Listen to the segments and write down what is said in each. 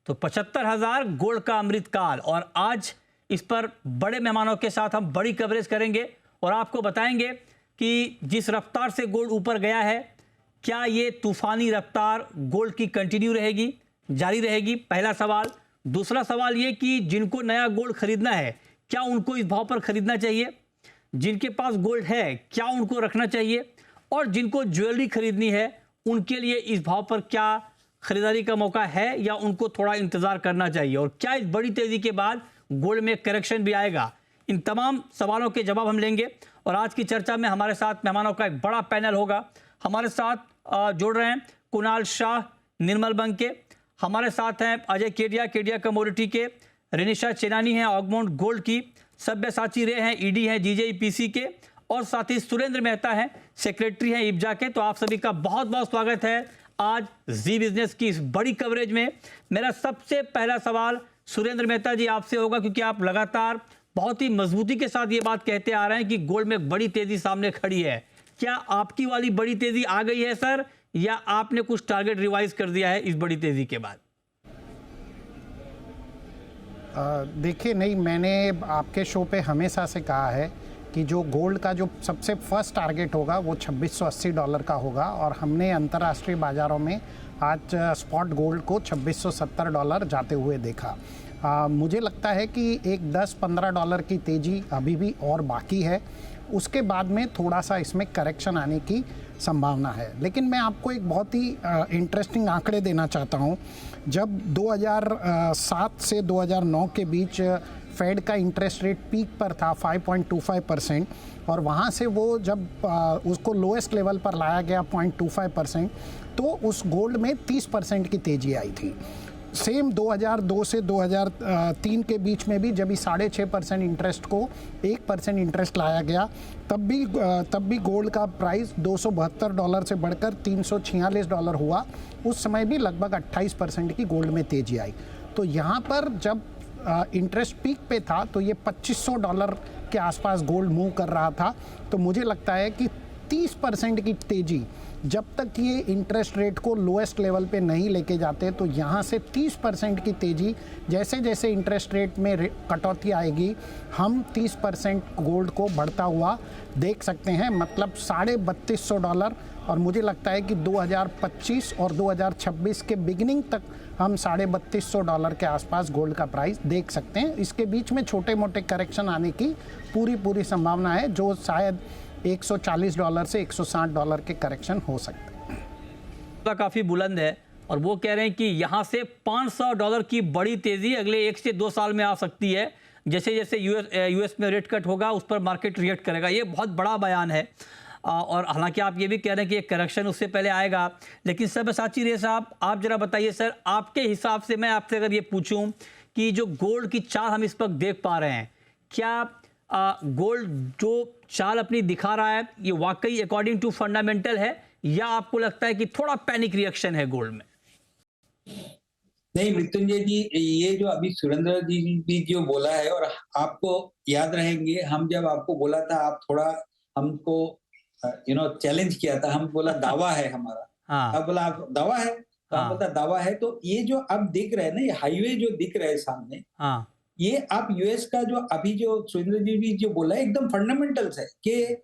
तो 75,000 गोल्ड का अमृतकाल, और आज इस पर बड़े मेहमानों के साथ हम बड़ी कवरेज करेंगे और आपको बताएंगे कि जिस रफ्तार से गोल्ड ऊपर गया है, क्या ये तूफानी रफ्तार गोल्ड की कंटिन्यू रहेगी, जारी रहेगी? पहला सवाल। दूसरा सवाल ये कि जिनको नया गोल्ड खरीदना है, क्या उनको इस भाव पर खरीदना चाहिए? जिनके पास गोल्ड है, क्या उनको रखना चाहिए? और जिनको ज्वेलरी खरीदनी है, उनके लिए इस भाव पर क्या खरीदारी का मौका है या उनको थोड़ा इंतजार करना चाहिए? और क्या इस बड़ी तेजी के बाद गोल्ड में करेक्शन भी आएगा? इन तमाम सवालों के जवाब हम लेंगे और आज की चर्चा में हमारे साथ मेहमानों का एक बड़ा पैनल होगा। हमारे साथ जुड़ रहे हैं कुणाल शाह निर्मल बैंक के, हमारे साथ हैं अजय केडिया कमोडिटी के, रेनिशा चेनानी हैं ऑगमाउंट गोल्ड की, सब्यसाची रे हैं ईडी हैं जीजेईपीसी के, और साथ ही सुरेंद्र मेहता हैं सेक्रेटरी हैं इब्जा के। तो आप सभी का बहुत बहुत स्वागत है आज जी बिजनेस की इस बड़ी कवरेज में। मेरा सबसे पहला सवाल सुरेंद्र मेहता जी आपसे होगा, क्योंकि आप लगातार बहुत ही मजबूती के साथ ये बात कहते आ रहे हैं कि गोल्ड में बड़ी तेजी सामने खड़ी है। क्या आपकी वाली बड़ी तेजी आ गई है सर, या आपने कुछ टारगेट रिवाइज कर दिया है इस बड़ी तेजी के बाद? देखिए, नहीं, मैंने आपके शो पे हमेशा से कहा है कि जो गोल्ड का जो सबसे फर्स्ट टारगेट होगा वो $2680 का होगा, और हमने अंतर्राष्ट्रीय बाज़ारों में आज स्पॉट गोल्ड को $2670 जाते हुए देखा। मुझे लगता है कि एक $10-15 की तेज़ी अभी भी और बाकी है, उसके बाद में थोड़ा सा इसमें करेक्शन आने की संभावना है। लेकिन मैं आपको एक बहुत ही इंटरेस्टिंग आंकड़े देना चाहता हूं। जब 2007 से 2009 के बीच फेड का इंटरेस्ट रेट पीक पर था 5.25%, और वहां से वो जब उसको लोएस्ट लेवल पर लाया गया 0.25%, तो उस गोल्ड में 30% की तेजी आई थी। सेम 2002 से 2003 के बीच में भी जब 6.5% इंटरेस्ट को 1% इंटरेस्ट लाया गया, तब भी गोल्ड का प्राइस $272 से बढ़कर $346 हुआ। उस समय भी लगभग 28% की गोल्ड में तेजी आई। तो यहाँ पर जब इंटरेस्ट पीक पे था तो ये $2500 के आसपास गोल्ड मूव कर रहा था। तो मुझे लगता है कि 30% की तेजी, जब तक ये इंटरेस्ट रेट को लोएस्ट लेवल पे नहीं लेके जाते, तो यहाँ से 30% की तेजी, जैसे जैसे इंटरेस्ट रेट में कटौती आएगी, हम 30% गोल्ड को बढ़ता हुआ देख सकते हैं। मतलब $3250, और मुझे लगता है कि 2025 और 2026 के बिगिनिंग तक हम $3250 के आसपास गोल्ड का प्राइस देख सकते हैं। इसके बीच में छोटे मोटे करेक्शन आने की पूरी संभावना है, जो शायद $140 से $160 के करेक्शन हो सकते हैं। काफ़ी बुलंद है, और वो कह रहे हैं कि यहाँ से $500 की बड़ी तेज़ी अगले 1 से 2 साल में आ सकती है। जैसे जैसे यूएस में रेट कट होगा, उस पर मार्केट रिएक्ट करेगा। ये बहुत बड़ा बयान है, और हालांकि आप ये भी कह रहे हैं कि एक करेक्शन उससे पहले आएगा। लेकिन सब्यसाची रे साहब, आप जरा बताइए सर, आपके हिसाब से, मैं आपसे अगर ये पूछूं कि जो गोल्ड की चाल हम इस वक्त देख पा रहे हैं, क्या गोल्ड जो चाल अपनी दिखा रहा है, ये वाकई अकॉर्डिंग टू फंडामेंटल है, या आपको लगता है कि थोड़ा पैनिक रिएक्शन है गोल्ड में? नहीं मृत्युंजय जी, ये जो अभी सुरेंद्र जी भी जो बोला है, और आपको याद रहेंगे, हम जब आपको बोला था, आप थोड़ा हमको चैलेंज किया था। हम बोला दावा है हमारा। हाँ, अब बोला आप दावा है, तो हम बोला दावा है। तो ये जो अब दिख रहा है ना, ये हाईवे जो दिख रहा है सामने, हाँ, ये आप यूएस का जो अभी जो सुरेंद्र जी भी जो बोला है, एकदम फंडामेंटल्स है कि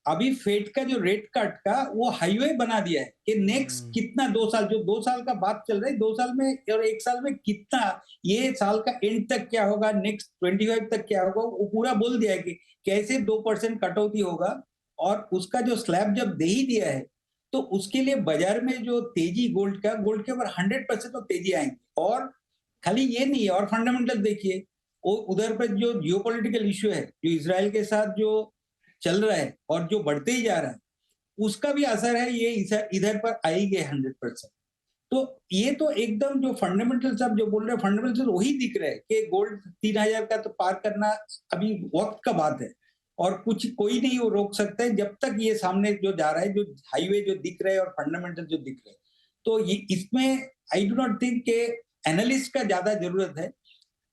अभी फेड का जो रेट कट का वो हाईवे बना दिया है कि नेक्स्ट कितना 2 साल, जो 2 साल का बात चल रहा है, 2 साल में और 1 साल में कितना, ये साल का एंड तक क्या होगा, नेक्स्ट 25 तक क्या होगा, वो पूरा बोल दिया है कि कैसे 2% कटौती होगा। और उसका जो स्लैब जब दे ही दिया है, तो उसके लिए बाजार में जो तेजी गोल्ड के ऊपर 100% तो तेजी आएंगी। और खाली ये नहीं है, और फंडामेंटल देखिए, वो उधर पर जो जियोपॉलिटिकल इश्यू है, जो इजराइल के साथ जो चल रहा है और जो बढ़ते ही जा रहा है, उसका भी असर है, ये इधर पर आएगी 100%। तो ये तो एकदम जो फंडामेंटल्स आप जो बोल रहे हैं, फंडामेंटल्स वही दिख रहे हैं कि गोल्ड 3000 का तो पार करना अभी वक्त का बात है, और कुछ कोई नहीं वो रोक सकता है जब तक ये सामने जो जा रहा है, जो हाईवे जो दिख रहे हैं और फंडामेंटल जो दिख रहे हैं। तो ये इसमें आई डू नॉट थिंक के एनालिस्ट का ज्यादा जरूरत है।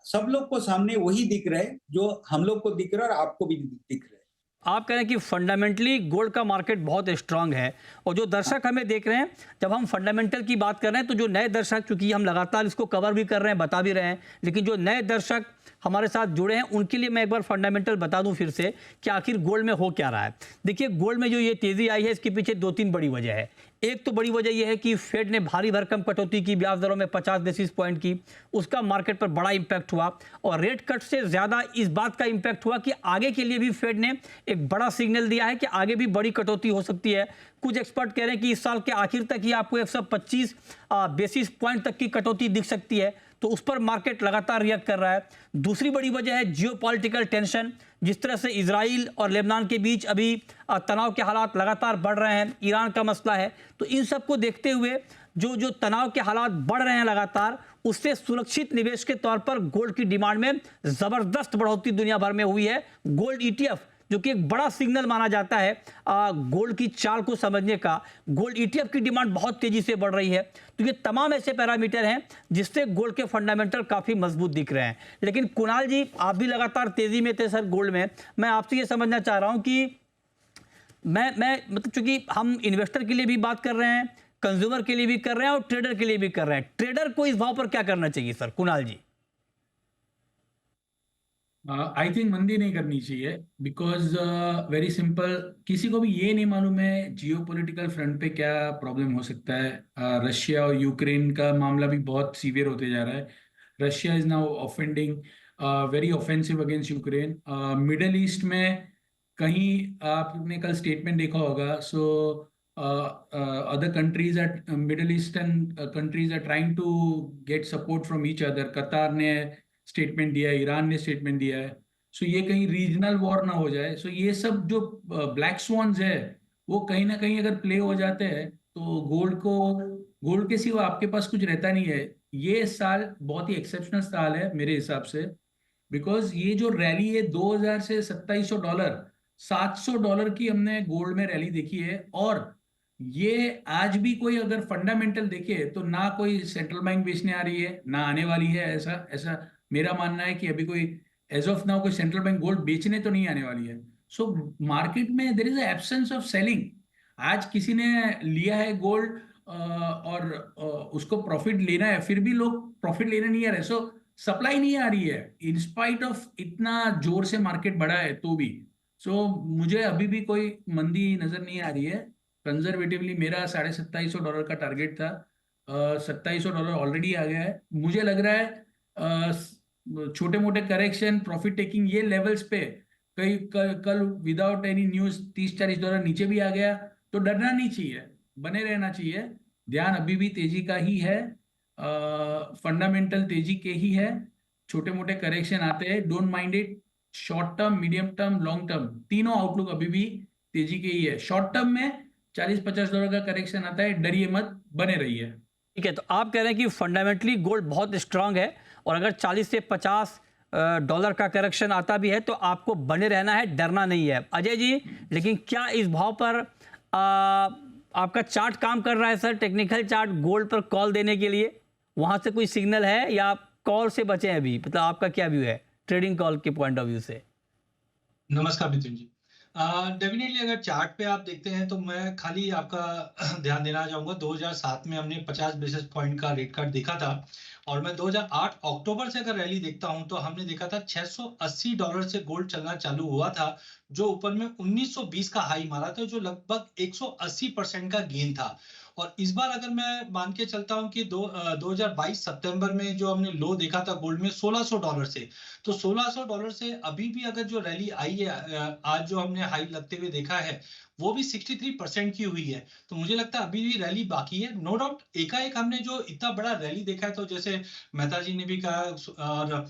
सब लोग को सामने वही दिख रहा है जो हम लोग को दिख रहा है और आपको भी दिख रहा है। आप कह रहे हैं कि फंडामेंटली गोल्ड का मार्केट बहुत स्ट्रांग है, और जो दर्शक हमें देख रहे हैं, जब हम फंडामेंटल की बात कर रहे हैं तो जो नए दर्शक, चूंकि हम लगातार इसको कवर भी कर रहे हैं, बता भी रहे हैं, लेकिन जो नए दर्शक हमारे साथ जुड़े हैं उनके लिए मैं एक बार फंडामेंटल बता दूं फिर से कि आखिर गोल्ड में हो क्या रहा है। देखिए, गोल्ड में जो ये तेज़ी आई है इसके पीछे 2-3 बड़ी वजह है। एक तो बड़ी वजह यह है कि फेड ने भारी भरकम कटौती की ब्याज दरों में 50 बेसिस पॉइंट की, उसका मार्केट पर बड़ा इंपैक्ट हुआ, और रेट कट से ज़्यादा इस बात का इंपैक्ट हुआ कि आगे के लिए भी फेड ने एक बड़ा सिग्नल दिया है कि आगे भी बड़ी कटौती हो सकती है। कुछ एक्सपर्ट कह रहे हैं कि इस साल के आखिर तक ही आपको 125 बेसिस पॉइंट तक की कटौती दिख सकती है, तो उस पर मार्केट लगातार रिएक्ट कर रहा है। दूसरी बड़ी वजह है जियोपॉलिटिकल टेंशन। जिस तरह से इजराइल और लेबनान के बीच अभी तनाव के हालात लगातार बढ़ रहे हैं, ईरान का मसला है, तो इन सब को देखते हुए जो तनाव के हालात बढ़ रहे हैं लगातार, उससे सुरक्षित निवेश के तौर पर गोल्ड की डिमांड में ज़बरदस्त बढ़ोतरी दुनिया भर में हुई है। गोल्ड ईटीएफ, जो कि एक बड़ा सिग्नल माना जाता है गोल्ड की चाल को समझने का, गोल्ड ईटीएफ की डिमांड बहुत तेजी से बढ़ रही है। तो ये तमाम ऐसे पैरामीटर हैं जिससे गोल्ड के फंडामेंटल काफ़ी मजबूत दिख रहे हैं। लेकिन कुणाल जी, आप भी लगातार तेजी में थे सर गोल्ड में। मैं आपसे ये समझना चाह रहा हूँ कि मैं मतलब, चूंकि हम इन्वेस्टर के लिए भी बात कर रहे हैं, कंज्यूमर के लिए भी कर रहे हैं और ट्रेडर के लिए भी कर रहे हैं, ट्रेडर को इस भाव पर क्या करना चाहिए sir, Kunal ji? I think मंदी नहीं करनी चाहिए, बिकॉज वेरी सिंपल, किसी को भी ये नहीं मालूम है जियोपॉलिटिकल फ्रंट पे क्या प्रॉब्लम हो सकता है। रशिया और यूक्रेन का मामला भी बहुत सीवियर होते जा रहा है। Russia is now offending very offensive against Ukraine. Middle East में कहीं आपने कल स्टेटमेंट देखा होगा, so other countries at Middle Eastern countries are trying to get support from each other. Qatar ने स्टेटमेंट दिया है, ईरान ने स्टेटमेंट दिया है। सो ये कहीं रीजनल वॉर ना हो जाए। सो ये सब जो ब्लैक स्वॉन्स है वो कहीं ना कहीं अगर प्ले हो जाते हैं तो गोल्ड के सिवा आपके पास कुछ रहता नहीं है। ये साल बहुत ही एक्सेप्शनल साल है मेरे हिसाब से, बिकॉज ये जो रैली है 2000 से $2700, $700 की हमने गोल्ड में रैली देखी है। और ये आज भी कोई अगर फंडामेंटल देखे तो ना कोई सेंट्रल बैंक बेचने आ रही है, ना आने वाली है। ऐसा मेरा मानना है कि अभी कोई एज ऑफ नाउ कोई सेंट्रल बैंक गोल्ड बेचने तो नहीं आने वाली है। सो मार्केट में there is absence of selling. आज किसी ने लिया है गोल्ड और उसको प्रॉफिट लेना है, फिर भी लोग प्रॉफिट लेने नहीं आ रहे। सो सप्लाई नहीं आ रही है इंस्पाइट ऑफ इतना जोर से मार्केट बढ़ा है तो भी। सो मुझे अभी भी कोई मंदी नजर नहीं आ रही है। कंजर्वेटिवली मेरा $2750 का टारगेट था, $2700 ऑलरेडी आ गया है। मुझे लग रहा है छोटे मोटे करेक्शन, प्रॉफिट टेकिंग ये लेवल्स पे कल विदाउट एनी न्यूज $30-40 नीचे भी आ गया तो डरना नहीं चाहिए, बने रहना चाहिए। ध्यान अभी भी तेजी का ही है, फंडामेंटल तेजी के ही है। छोटे मोटे करेक्शन आते हैं, don't mind it. Short term, medium term, long term, तीनों आउटलुक अभी भी तेजी के ही है। शॉर्ट टर्म में $40-50 का करेक्शन आता है, डरिए मत, बने रहिए। ठीक है, तो आप कह रहे हैं कि फंडामेंटली गोल्ड बहुत स्ट्रांग है, और अगर 40 से 50 डॉलर का करेक्शन आता भी है तो आपको बने रहना है, डरना नहीं है। अजय जी, लेकिन क्या इस भाव पर आपका चार्ट काम कर रहा है सर? टेक्निकल चार्ट गोल्ड पर कॉल देने के लिए वहां से कोई सिग्नल है, या कॉल से बचे हैं अभी? मतलब आपका क्या व्यू है ट्रेडिंग कॉल के पॉइंट ऑफ व्यू से? नमस्कार मिथुन जी। डेफिनेटली अगर चार्ट पे आप देखते हैं तो मैं खाली आपका ध्यान देना चाहूंगा, 2007 में हमने 50 बेसिस पॉइंट का रेट कट देखा था, और मैं 2008 अक्टूबर से अगर रैली देखता हूं तो हमने देखा था $680 से गोल्ड चलना चालू हुआ था, जो ऊपर में 1920 का हाई मारा था, जो लगभग 180% का गेन था। और इस बार अगर मैं मान के चलता हूं कि 2022 सितंबर में जो हमने लो देखा था गोल्ड में $1600 से, तो $1600 से अभी भी अगर जो रैली आई है, आज जो हमने हाई लगते हुए देखा है, वो भी 63% की हुई है। तो मुझे लगता है अभी भी रैली बाकी है। नो डाउट एकाएक हमने जो इतना बड़ा रैली देखा है, तो जैसे मेहता जी ने भी कहा और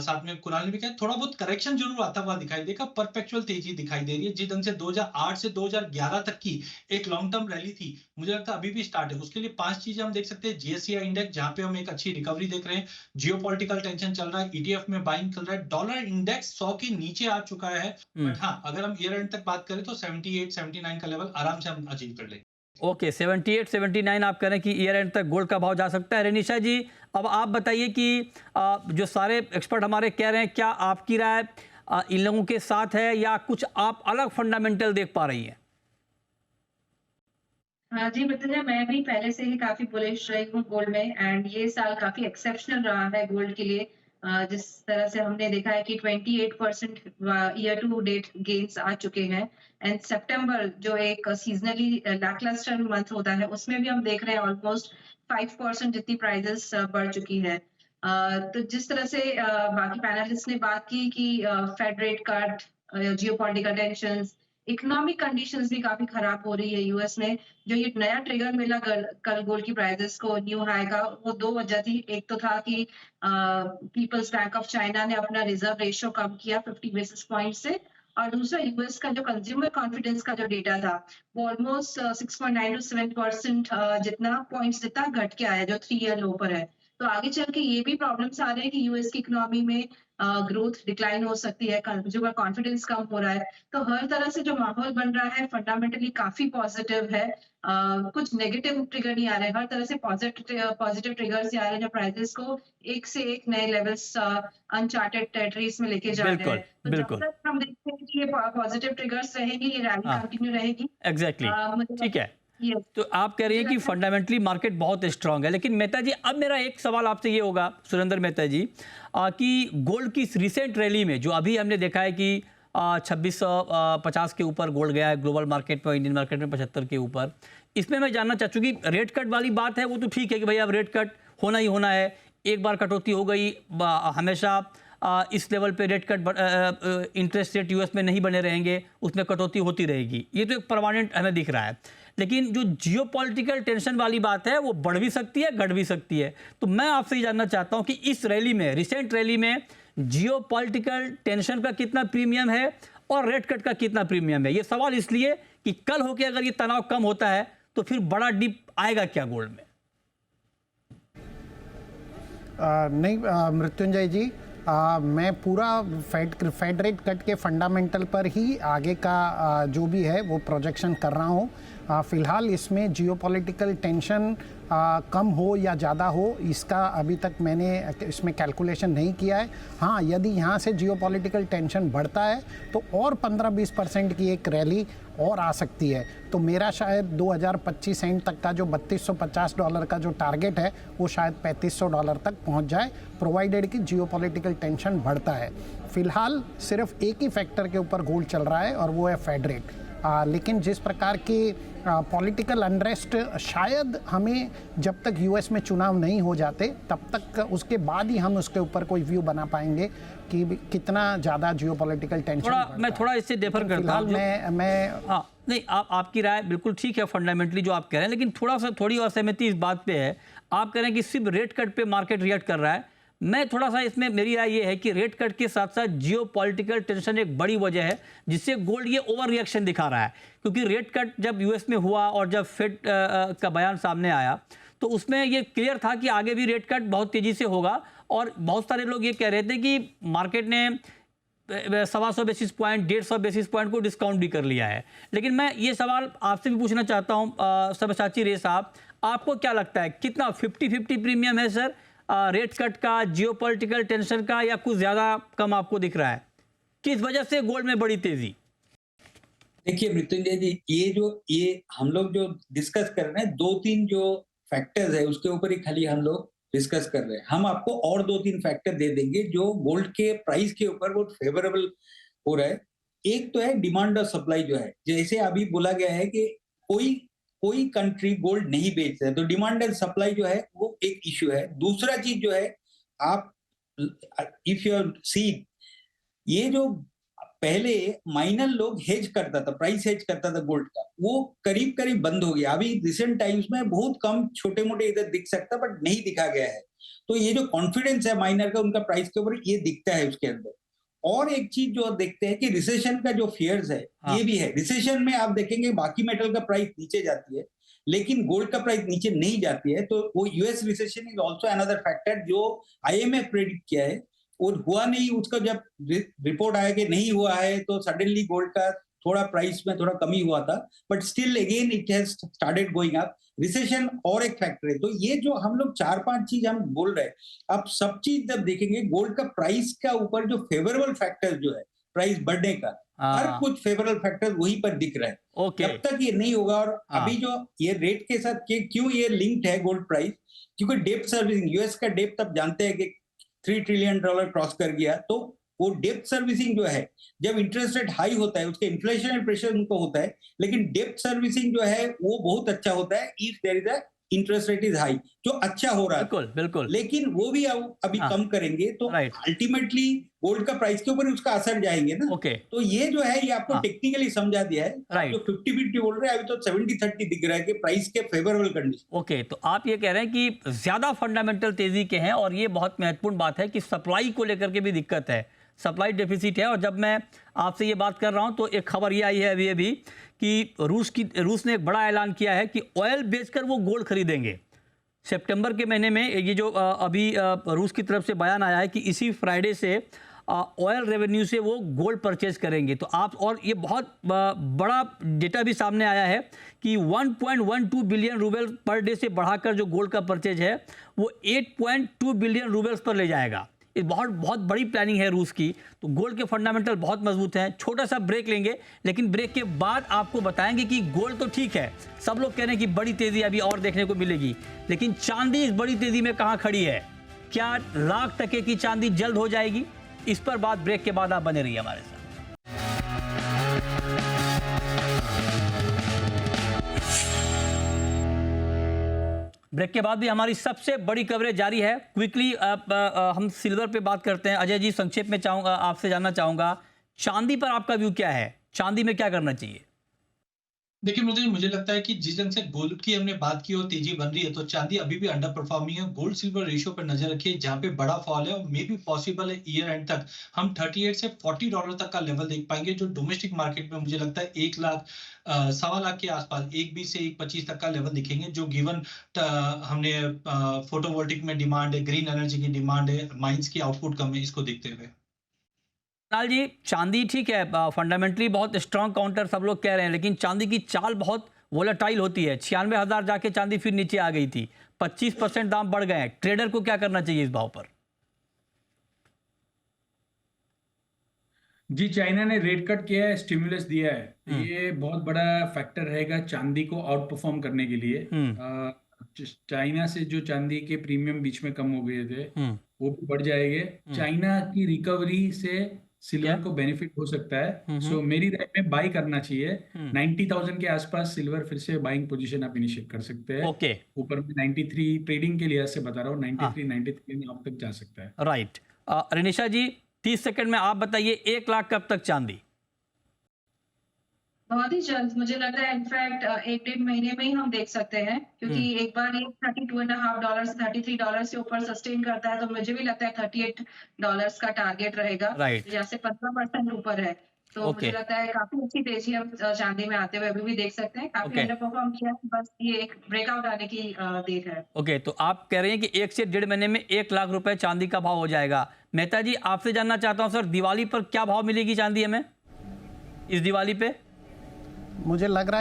साथ में कुणाल ने भी कहा, थोड़ा बहुत करेक्शन जरूर आता हुआ दिखाई देगा, परपेचुअल तेजी दिखाई दे रही है। जिस ढंग से 2008 से 2011 तक की एक लॉन्ग टर्म रैली थी, मुझे लगता है अभी भी स्टार्ट है। उसके लिए 5 चीजें हम देख सकते हैं। जीएससीआई इंडेक्स, जहां पे हम एक अच्छी रिकवरी देख रहे हैं, जियोपॉलिटिकल टेंशन चल रहा है, ईटीएफ में बाइंग चल रहा है, डॉलर इंडेक्स 100 के नीचे आ चुका है। बट हाँ, अगर हम ईयर एंड तक बात करें तो 78-79 का लेवल आराम से हम अचीव कर लेंगे। ओके, 78-79 आप कह रहे हैं कि ईयर एंड तक गोल्ड का भाव जा सकता है। रेनिशा जी, अब आप बताइए कि जो सारे एक्सपर्ट हमारे कह रहे हैं, क्या आपकी राय इन लोगों के साथ है या कुछ आप अलग फंडामेंटल देख पा रही हैं? हाँ जी, मृत्युंजय, मैं भी पहले से ही काफ़ी बुलिश रही हूँ गोल्ड में, एंड ये साल काफ़ी एक्सेप्शनल रहा है गोल्ड के लिए। जिस तरह से हमने देखा है कि 28% ईयर टू डेट गेन्स आ चुके हैं, एंड सितंबर जो एक सीज़नली लैकलस्टर मंथ होता है, उसमें भी हम देख रहे हैं ऑलमोस्ट 5% जितनी प्राइसेस बढ़ चुकी है। तो जिस तरह से बाकी पैनलिस्ट ने बात की कि Fed rate cut, geopolitical tensions, economic conditions भी काफी खराब हो रही है यूएस में। जो ये नया ट्रिगर मिला कल गोल्ड की प्राइसेस को न्यू हाई का, वो दो वजह थी। एक तो था कि पीपल्स बैंक ऑफ चाइना ने अपना रिजर्व रेशियो कम किया 50 बेसिस पॉइंट से, और दूसरा यूएस का जो कंज्यूमर कॉन्फिडेंस का जो डेटा था वो ऑलमोस्ट 6.9 to 7% जितना पॉइंट्स जितना घट के आया, जो 3 ईयर लो पर है। तो आगे चल के ये भी प्रॉब्लम्स आ रहे हैं कि यूएस की इकोनॉमी में ग्रोथ डिक्लाइन हो सकती है, कंज्यूमर कॉन्फिडेंस कम हो रहा है। तो हर तरह से जो माहौल बन रहा है फंडामेंटली काफी पॉजिटिव है। कुछ नेगेटिव ट्रिगर नहीं आ रहे, हर तरह से पॉजिटिव ट्रिगर्स आ रहे हैं जो प्राइसेस को एक से एक नए लेवल्स अनचार्टेड टेरिटरीज में लेके जा रहे बिल्कुल, हैं। तो जब बिल्कुल। तक हम देखते हैं कि ये पॉजिटिव ट्रिगर्स रहेंगे, ये रैली हाँ। कंटिन्यू रहेगी। एग्जैक्टली, मुझे ठीक है। Yes. तो आप कह रही हैं मुझे कि लगता है- फंडामेंटली मार्केट बहुत स्ट्रांग है, लेकिन मेहता जी अब मेरा एक सवाल आपसे ये होगा, सुरेंद्र मेहता जी, कि गोल्ड की इस रिसेंट रैली में जो अभी हमने देखा है कि 2650 के ऊपर गोल्ड गया है ग्लोबल मार्केट में, इंडियन मार्केट में 75 के ऊपर, इसमें मैं जानना चाहती हूँ कि रेट कट वाली बात है वो तो ठीक है कि भाई अब रेट कट होना ही होना है, एक बार कटौती हो गई, हमेशा इस लेवल पे rate cut, interest rate US में नहीं बने रहेंगे, उसमें कटौती होती रहेगी, ये तो एक परमानेंट हमें दिख रहा है। लेकिन जो जियोपॉलिटिकल टेंशन वाली बात है वो बढ़ भी सकती है, घट भी सकती है। तो मैं आपसे ये जानना चाहता हूं कि इस रैली में, रिसेंट रैली में, जियोपॉलिटिकल टेंशन का कितना प्रीमियम है और रेट कट का कितना प्रीमियम है। ये सवाल इसलिए कि कल होके अगर ये तनाव कम होता है तो फिर बड़ा डिप आएगा क्या गोल्ड में? नहीं मृत्युंजय जी, मैं पूरा फेड रेट कट के फंडामेंटल पर ही आगे का जो भी है वो प्रोजेक्शन कर रहा हूँ। फ़िलहाल इसमें जियोपॉलिटिकल टेंशन कम हो या ज़्यादा हो, इसका अभी तक मैंने इसमें कैलकुलेशन नहीं किया है। हाँ, यदि यहाँ से जियोपॉलिटिकल टेंशन बढ़ता है तो और 15-20% की एक रैली और आ सकती है। तो मेरा शायद 2025 एंड तक का जो $3250 का जो टारगेट है वो शायद $3500 तक पहुँच जाए, प्रोवाइडेड कि जियोपॉलिटिकल टेंशन बढ़ता है। फ़िलहाल सिर्फ एक ही फैक्टर के ऊपर गोल्ड चल रहा है और वो है फेड रेट। लेकिन जिस प्रकार की पॉलिटिकल अनरेस्ट शायद हमें, जब तक यूएस में चुनाव नहीं हो जाते तब तक, उसके बाद ही हम उसके ऊपर कोई व्यू बना पाएंगे कि कितना ज़्यादा जियोपॉलिटिकल टेंशन। मैं थोड़ा इससे डिफर करता हूँ। मैं हाँ, नहीं, आपकी राय बिल्कुल ठीक है फंडामेंटली जो आप कह रहे हैं, लेकिन थोड़ी और सहमति इस बात पे है। आप कह रहे हैं कि सिर्फ रेट कट पे मार्केट रिएक्ट कर रहा है। मैं थोड़ा सा इसमें, मेरी राय ये है कि रेट कट के साथ साथ जियोपॉलिटिकल टेंशन एक बड़ी वजह है जिससे गोल्ड ये ओवर रिएक्शन दिखा रहा है। क्योंकि रेट कट जब यूएस में हुआ और जब फेड का बयान सामने आया तो उसमें ये क्लियर था कि आगे भी रेट कट बहुत तेज़ी से होगा, और बहुत सारे लोग ये कह रहे थे कि मार्केट ने 125 बेसिस पॉइंट, 150 बेसिस पॉइंट को डिस्काउंट भी कर लिया है। लेकिन मैं ये सवाल आपसे भी पूछना चाहता हूँ सब्यसाची रे साहब, आपको क्या लगता है कितना 50-50 प्रीमियम है सर रेट कट का, जियोपॉलिटिकल टेंशन का, या कुछ ज्यादा कम आपको दिख रहा है? किस वजह से गोल्ड में बड़ी तेजी? देखिए मृत्युंजय जी, ये हम लोग जो डिस्कस कर रहे हैं, 2-3 जो फैक्टर्स है उसके ऊपर ही खाली हम लोग डिस्कस कर रहे हैं। हम आपको और 2-3 फैक्टर दे देंगे जो गोल्ड के प्राइस के ऊपर बहुत फेवरेबल हो रहा है। एक तो है डिमांड और सप्लाई जो है, जैसे अभी बोला गया है कि कोई कंट्री गोल्ड नहीं बेचता है, तो डिमांड एंड सप्लाई जो है वो एक इश्यू है। दूसरा चीज जो है, आप इफ यू सी, ये जो पहले माइनर लोग हेज करता था, प्राइस हेज करता था गोल्ड का, वो करीब करीब बंद हो गया। अभी रिसेंट टाइम्स में बहुत कम छोटे मोटे इधर दिख सकता है, बट नहीं दिखा गया है। तो ये जो कॉन्फिडेंस है माइनर का उनका प्राइस के ऊपर, ये दिखता है उसके अंदर। और एक चीज जो देखते हैं कि रिसेशन का जो फियर्स है, ये भी है। रिसेशन में आप देखेंगे बाकी मेटल का प्राइस नीचे जाती है लेकिन गोल्ड का प्राइस नीचे नहीं जाती है, तो वो US recession is also another factor जो आईएमएफ प्रेडिक्ट किया है और हुआ नहीं। उसका जब रिपोर्ट आया कि नहीं हुआ है तो सडनली गोल्ड का थोड़ा प्राइस में थोड़ा कमी हुआ था, but still again it has started going up. Recession और एक फैक्टर है। तो ये जो हम लोग 4-5 चीज हम बोल रहे हैं, अब सब चीज जब देखेंगे गोल्ड का प्राइस का ऊपर जो फेवरेबल फैक्टर जो है प्राइस बढ़ने का, हर कुछ फेवरेबल फैक्टर वहीं पर दिख रहा है। ओके, जब तक ये नहीं होगा, और अभी जो ये रेट के साथ क्यों ये लिंक्ड है गोल्ड प्राइस, क्योंकि डेप्थ सर्विसिंग, यूएस का डेप्थ अब जानते हैं कि $3 ट्रिलियन क्रॉस कर गया, तो वो डेप्थ सर्विसिंग जो है, जब इंटरेस्ट रेट हाई होता है उसके इन्फ्लेशनरी प्रेशर उनको होता है, लेकिन डेप्थ सर्विसिंग जो है वो बहुत अच्छा होता है if there is a interest rate is high, जो अच्छा हो रहा है। बिल्कुल बिल्कुल, लेकिन वो भी अभी कम करेंगे तो अल्टीमेटली गोल्ड का प्राइस के ऊपर उसका असर जाएंगे ना। ओके, तो ये जो है ये आपको टेक्निकली समझा दिया है। आप जो 50-50 बोल रहे हैं, अभी तो 70-30 दिख रहा है कि प्राइस के फेवरेबल कंडीशन। ओके, तो आप ये कह रहे हैं कि ज्यादा फंडामेंटल तेजी के हैं, और ये बहुत महत्वपूर्ण बात है कि सप्लाई को लेकर के भी दिक्कत है, सप्लाई डेफिसिट है। और जब मैं आपसे ये बात कर रहा हूं तो एक खबर ये आई है अभी कि रूस ने एक बड़ा ऐलान किया है कि ऑयल बेचकर वो गोल्ड खरीदेंगे सितंबर के महीने में। ये जो अभी रूस की तरफ से बयान आया है कि इसी फ्राइडे से ऑयल रेवेन्यू से वो गोल्ड परचेज करेंगे। तो आप, और ये बहुत बड़ा डेटा भी सामने आया है कि 1.12 बिलियन रूबल पर डे से बढ़ाकर जो गोल्ड का परचेज है वो 8.2 बिलियन रूबल्स पर ले जाएगा। ये बहुत बहुत बड़ी प्लानिंग है रूस की। तो गोल्ड के फंडामेंटल बहुत मजबूत हैं। छोटा सा ब्रेक लेंगे, लेकिन ब्रेक के बाद आपको बताएंगे कि गोल्ड तो ठीक है, सब लोग कह रहे हैं कि बड़ी तेजी अभी और देखने को मिलेगी, लेकिन चांदी इस बड़ी तेजी में कहाँ खड़ी है? क्या लाख टके की चांदी जल्द हो जाएगी? इस पर बात ब्रेक के बाद आप बने रहिए हमारे साथ। ब्रेक के बाद भी हमारी सबसे बड़ी कवरेज जारी है। क्विकली हम सिल्वर पे बात करते हैं। अजय जी, संक्षेप में आपसे जानना चाहूंगा, चांदी पर आपका व्यू क्या है? चांदी में क्या करना चाहिए? देखिए मुझे लगता है कि जिस ढंग से गोल्ड की हमने बात की और तेजी बन रही है, तो चांदी अभी भी अंडर परफॉर्मिंग है। गोल्ड सिल्वर रेशियो पर नजर रखिए, जहां पे बड़ा फॉल है, और मे बी पॉसिबल है ईयर एंड तक हम $38 से $40 तक का लेवल देख पाएंगे, जो डोमेस्टिक मार्केट में मुझे लगता है 1 लाख 1.25 लाख के आसपास 1.20 से 1.25 तक का लेवल दिखेंगे, जो गिवन हमने फोटोवोल्टिक में डिमांड है, ग्रीन एनर्जी की डिमांड है, माइंस की आउटपुट कम है, इसको देखते हुए। लाल जी, चांदी ठीक है, फंडामेंटली बहुत स्ट्रांग काउंटर सब लोग कह रहे हैं, लेकिन चांदी की चाल बहुत वोलेटाइल होती है। 96,000 जाके चांदी फिर नीचे आ गई थी, 25% दाम बढ़ गए हैं। ट्रेडर को क्या करना चाहिए इस भाव पर? जी, चाइना ने रेट कट किया है, स्टिमुलस दिया है, ये बहुत बड़ा फैक्टर रहेगा चांदी को आउट परफॉर्म करने के लिए। चाइना से जो चांदी के प्रीमियम बीच में कम हो गए थे वो भी बढ़ जाएंगे। चाइना की रिकवरी से सिल्वर को बेनिफिट हो सकता है। सो मेरी राय में बाई करना चाहिए। 90,000 के आसपास सिल्वर फिर से बाइंग पोजीशन आप इनिशिएट कर सकते हैं। ओके, ऊपर में 93 ट्रेडिंग के लिहाज से बता रहा हूँ, 93 में आप तक जा सकता है। राइट। रिनिशा जी, 30 सेकंड में आप बताइए, 1 लाख कब तक चांदी? बहुत ही जल्द, मुझे लग रहा है इनफैक्ट 1-1.5 महीने में ही हम देख सकते हैं, क्योंकि एक बार ये $32.5 $33 से ऊपर सस्टेन करता है, तो मुझे भी लगता है $38 का टारगेट रहेगा, जैसे 15% ऊपर है। तो मुझे लगता है काफी अच्छी तेजी हम चांदी में आते हुए अभी भी देख सकते हैं। काफी अंडर परफॉर्म किया, बस ये एक ब्रेकआउट आने की देर है। ओके, तो आप कह रहे हैं कि 1 से 1.5 महीने में 1 लाख रुपए चांदी का भाव हो जाएगा। मेहता जी, आपसे जानना चाहता हूं सर, दिवाली पर क्या भाव मिलेगी चांदी हमें इस दिवाली पे? मुझे लग रहा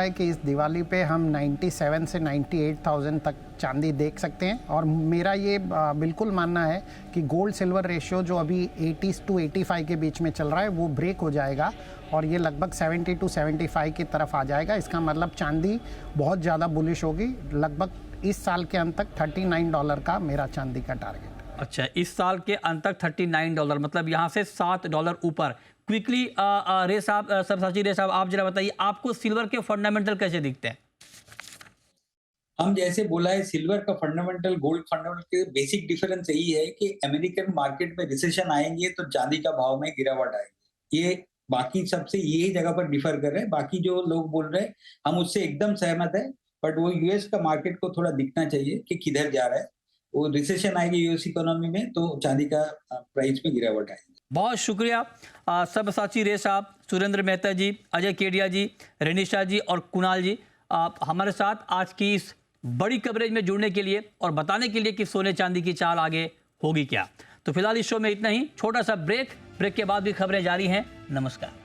है कि इस दिवाली पे हम 97 से 98,000 तक चांदी देख सकते हैं। और मेरा ये बिल्कुल मानना है कि गोल्ड सिल्वर रेशियो जो अभी 80 to 85 के बीच में चल रहा है वो ब्रेक हो जाएगा और ये लगभग 70 to 75 की तरफ आ जाएगा। इसका मतलब चांदी बहुत ज़्यादा बुलिश होगी। लगभग इस साल के अंत तक $39 का मेरा चांदी का टारगेट। अच्छा, इस साल के अंत तक $39, मतलब यहाँ से $7 ऊपर। क्विकली रे साहब, सब्यसाची रे साहब, आप जरा बताइए, आपको सिल्वर के फंडामेंटल कैसे दिखते हैं? हम जैसे बोला है, सिल्वर का फंडामेंटल गोल्ड फंडामेंटल के बेसिक डिफरेंस यही है कि अमेरिकन मार्केट में रिसेशन आएंगे तो चांदी का भाव में गिरावट आएगी। ये बाकी सबसे यही जगह पर डिफर कर रहे हैं। बाकी जो लोग बोल रहे हैं हम उससे एकदम सहमत है, बट वो यूएस का मार्केट को थोड़ा दिखना चाहिए कि किधर जा रहा है। वो रिसेशन आएगी यूएस इकोनॉमी में तो चांदी का प्राइस में गिरावट आएगी। बहुत शुक्रिया सब्यसाची रे साहब, सुरेंद्र मेहता जी, अजय केडिया जी, रेनिशा जी और कुणाल जी, आप हमारे साथ आज की इस बड़ी कवरेज में जुड़ने के लिए और बताने के लिए कि सोने चांदी की चाल आगे होगी क्या। तो फिलहाल इस शो में इतना ही। छोटा सा ब्रेक के बाद भी खबरें जारी हैं। नमस्कार।